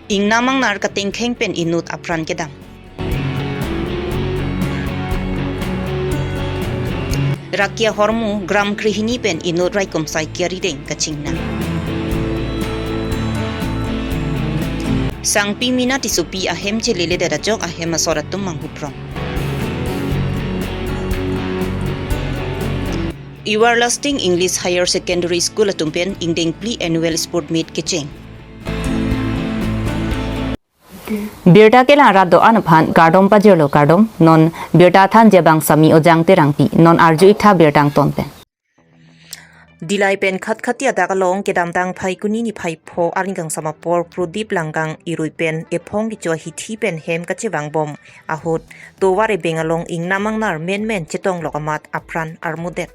ing namang nar kating kheng pen inut apran kedang rakia hormu gram krihini pen inut raikom sai kiari deng kachingna sang pimina tisupi ahem chelele da jok ahem asoratum manghuprom Everlasting English Higher Secondary School atumpen ingdeng pli annual sport meet kecheng Birta ke la rado anphan gardom pajelo gardom non birta than jebang sami ojang terangpi non arju itha birtang tonpen Dilai pen khat khatia dagalong kedam dang phai kuni ni phai pho arningang samapor prodip langgang irui pen ephong gi cho hithi pen hem ka chewang bom ahut to ware bengalong ing namang nar men chetong lokamat apran armudet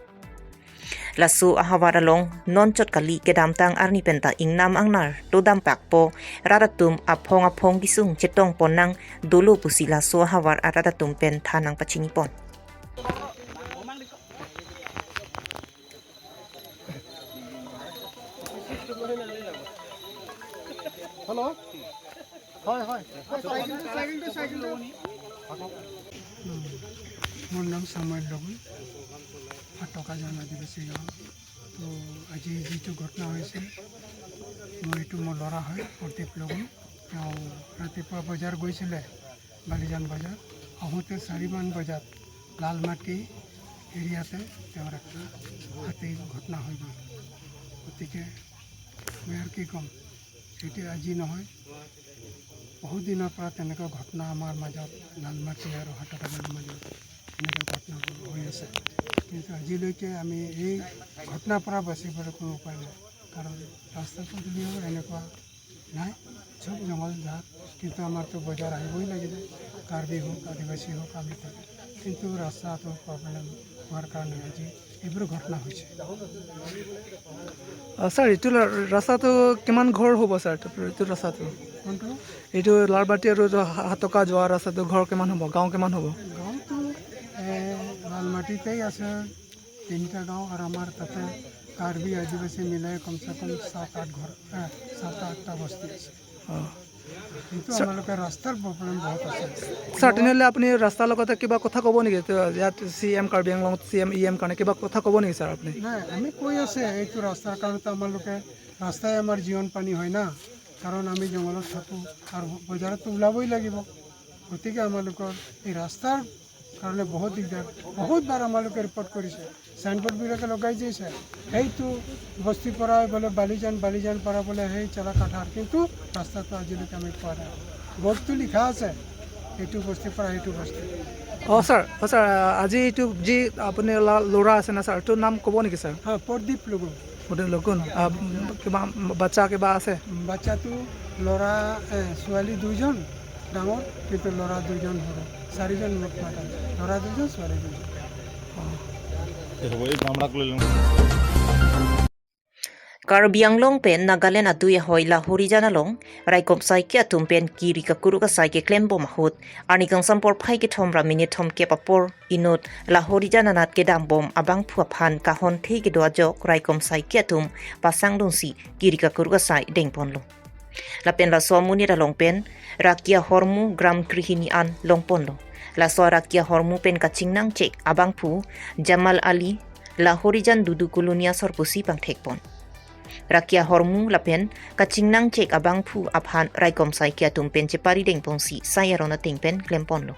Lasu ahawaralong non chot kali kedam tang arni penta ing nam angnar to dam pakpo raratum aphong gisung chetong ponang dulu pusi lasu ahawar aradatum pen thanang pachini pon Hello? Hi. Cycle. Mon naam Samuel Logun. Atoka jan adibasi gaon. To আজি যিটো ঘটনা হৈছে মই এইটো মোৰ ল'ৰা হয় প্ৰদীপ লগন তেওঁ ৰাতিপুৱা বজাৰ গৈছিলে বালিজান বজাৰ আহোঁতে 4মান বজাত লালমাটি এৰিয়াতে তেওঁৰ একটা হাতীৰ ঘটনা হৈ গ'ল গতিকে মই আৰু কি ক'ম এটি আজি নহয় বহুত দিনৰ পৰা তেনেকুৱা ঘটনা আমাৰ মাজত লালমাটি আৰু হাতকালৰ মাজত এনেকুৱা ঘটনাবোৰ হৈ আছে কিন্তু আজিলৈকে আমি এই ঘটনাৰ পৰা বাচিবলৈ কোনো উপায় নাই কাৰণ ৰাস্তা পদূলিও এনেকুৱা নাই চব জংঘল জাত কিন্তু আমাৰতো বজাৰ আহিবই লাগিব কাৰ্বি হওক আদিবাসী হওক আমি থাকে কিন্তু ৰাস্তাটো প্ৰব্লেম হোৱাৰ কাৰণে আজি এইবোৰ ঘটনা হৈছে স্যাৰ এইটো ৰাস্তাটো কিমান ঘৰ হ'ব স্যাৰ এইটো ৰাস্তাটো কোনটো এইটো লালবাটি আৰু হাতকা যোৱা ৰাস্তাটো ঘৰ কিমান হ'ব গাঁও কিমান হ'ব গাঁৱটো লালমাটিতেই আছে 3টা গাঁও আৰু আমাৰ তাতে কাৰ্বি আদিবাসী মিলাই কমচে কম 7-8টা বস্তি আছে কিন্তু আমালোকে ৰাস্তাৰ প্ৰব্লেম বহুত আছে স্যাৰ তেনেহ'লে আপুনি ৰাস্তাৰ লগতে কিবা কথা ক'ব নেকি ইয়াত CM Karbi Anglong CM EM কাৰণে কিবা কথা ক'ব নেকি স্যাৰ আপুনি নাই আমি কৈ আছে এইটো ৰাস্তাৰ কাৰণেতো আমালোকে ৰাস্তাই আমাৰ জীৱন পানী হয় না কাৰণ আমি জংঘলত থাকোঁ আৰু বজাৰতো ওলাবই লাগিব গতিকে আমালোকৰ এই ৰাস্তাৰ কাৰণে বহুত দিগদাৰ বহুতবাৰ আমালোকে ৰিপৰ্ট কৰিছে চাইনবোৰ্ডবিলাকে লগাই দিছে সেইটো বস্তিৰ পৰা বোলে বালিজান পৰা বোলে সেই চেলাকাঠাৰ কিন্তু ৰাস্তাটো আজিলৈকে আমি পোৱা নাই বৰ্ডটো লিখা আছে এইটো বস্তিৰ পৰা সেইটো বস্তি স্যাৰ আজি এইটো যি আপুনি ল'ৰা আছে না স্যাৰ এইটোৰ নাম ক'ব নেকি স্যাৰ প্ৰদীপ লগুন কিবা বাচ্চা কিবা আছে বাচ্চাটো ল'ৰা ছোৱালী 2জন ডাঙৰ কিন্তু ল'ৰা 2জন সৰু 4জন মুঠ মাতা ল'ৰা 2জন ছোৱালী 2জন Karbi Anglong pen Nagaland atuya hoy la horizana long raikom sai ke atum pen kiri ka kuru ka sai ke klembo mahut ani kang sampor phai ke thom ra minute thom ke papor inut la horizana nat ke dam bom abang phua phan ka hon thei ke do jok raikom sai ke atum pasang dong si kiri ka kuru ka sai deng pon lo la pen la somuni ra long pen rakia hormu gram krihini an long pon lo la so rakia hormu pen ka chingnang chek abang phu Jamal Ali la horizan dudu kolonia sorpusi pang thek pon Rakia hormu lapen kachingnang cek abang phu aphan raikom sai kia tumpen cepari deng pongsi saya rona tingpen klempon lo.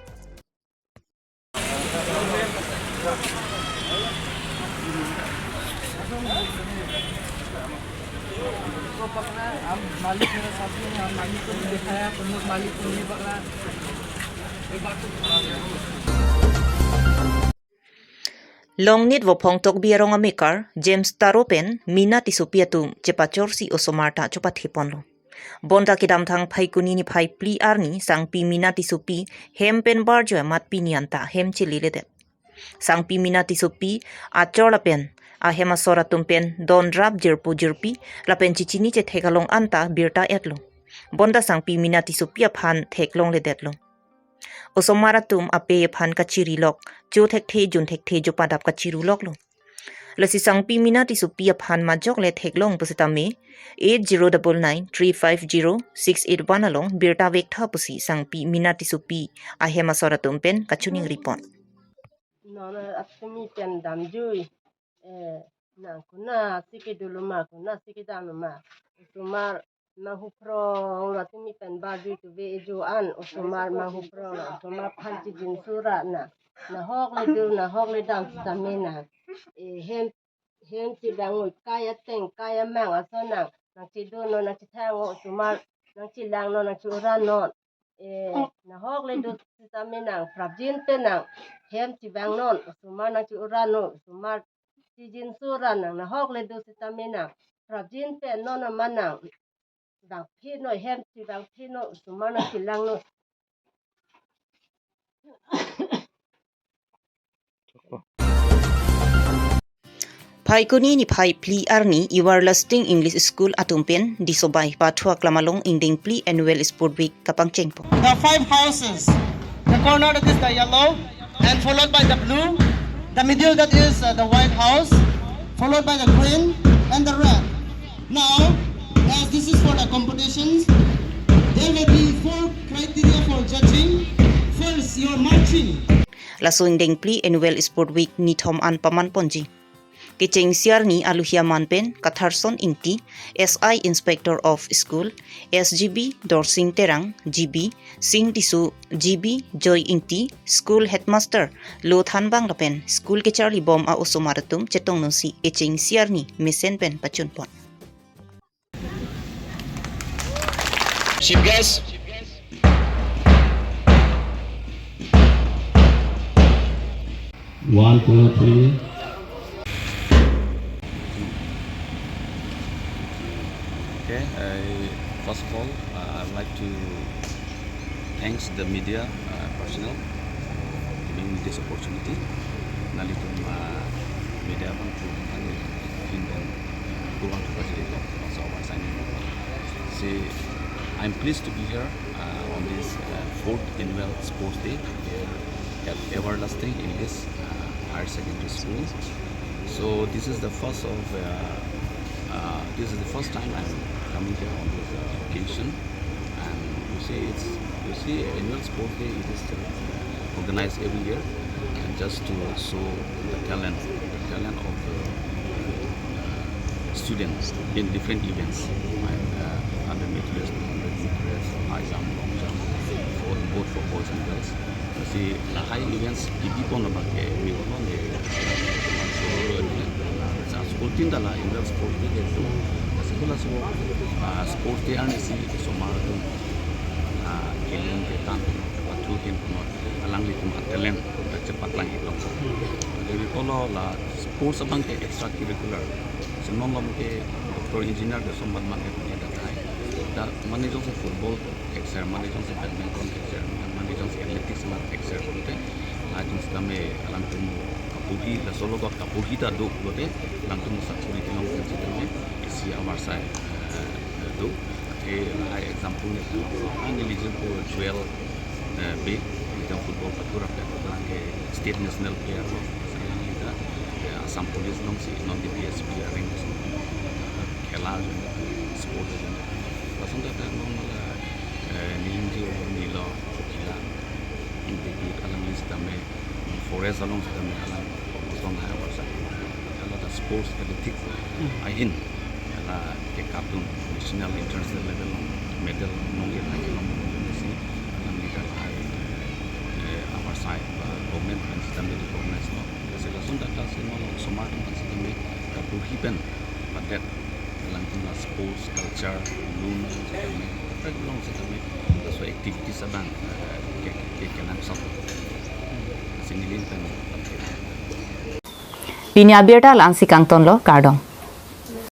Longnit wopong tok biarong amikar James Taropen mina tisupiatum cepachorsi osomarta copat hiponlo. Bonda kidam thang phai kunini phai pli arni sang pi mina tisupi hempen barjo mat pinianta hem chilile Sang pi mina tisupi achor lapen ahema soratum pen don drap jirpi lapen chichini che thekalong anta birta etlo. Bonda sang pi mina tisupi aphan theklong ledetlo. Osomaratum ape phan kachiri lok jo thek the jun thek the jo padap kachiru lok lo lasi sangpi minat isu pi aphan majok le theklong pusitame 8099350681 along birta vekta pusi sangpi minat isu pi ahema sora tumpen kachuning report. Nona apsimi pen damjui na kuna siki duluma kuna siki danuma usumar mahupro ngatimi pen badu tu be ejoan usumar mahupro usumar panci jinsura na hok le dam stamina hem ti dangu kaya teng kaya mang asona na ti dono na ti tango usumar na ti lang no na ti urano na hok le do stamina frabjin tenang hem ti bang non usumar na ti urano usumar ti jinsura na hok le do stamina frabjin pe non manang bang pino hem ti bang pino usumar na ti lang no Pai kuni ni pai pli arni everlasting English School atumpen disobai pathua klamalong inding pli annual sport week kapang chengpo. The 5 houses. The corner that is the yellow, and followed by the blue. The middle that is the white house, followed by the green and the red. Now, as this is for the competitions, there will be 4 criteria for judging. First, your marching. Laso inding pli annual sport week ni thom an paman ponji. Kicheng siar ni aluhia manpen Katharson Ingti, SI Inspector of School, SGB Dorsing Terang, GB, Sing Tisu, GB Joy Ingti, School Headmaster, Lo Thanbang Lapen, School ke Charlie Bom a Osomaratum, Chetong Nusi, Kicheng siar ni Mesen Pen Pachunpon. Chief guest. One, two, three. Okay, first of all, I'd like to thanks the media personnel giving me this opportunity. Nalitum media bantu dan kurang terpajak also our signing. See, I'm pleased to be here on this 4th annual sports day here at Everlasting English Higher Secondary School. So this is the first of this is the first time I'm coming here on this occasion, and you see annual sport day it is organized every year, and just to show the talent of the students in different events like 100 meters, 200 meters, high jump, long jump, both for boys and girls. You see the high events ibipon na bagke mi wono ne school tinda la annual sport day itu sekolah sport day ane si somar tu keleng ke tan patu ken kuno alang litum talent cepat lang itu jadi kalau la sports abang ke extracurricular senon lom ke doktor engineer ke sombat mange punya datai da mani jong se football exer mani jong se badminton exer mani jong se athletics mat exer kote ajung kami alang temu kapugi la solo ko kapugi ta do lote lang temu sakuri tilong se temu isi our side do high example ne ang eligible for 12 big jong football patura pe ke state national player ko sekarang kita asam police nong si non di PSP ring khela sport langsung datang nong la ninja nilo khela ini alam lista me forest along sa me alam kung high war sa ala da sports athletics ahin ala ke cartoon national international level medal nong ya lagi nong si alam lista our side government and system de governance no kasi langsung data semua smart and system me kapuhipan patet lang tuna sports culture loan system me perfect long system me so activities abang ke kenan satu singilin pen Pinya Abirta lang si Kang Tonlo, Kardong.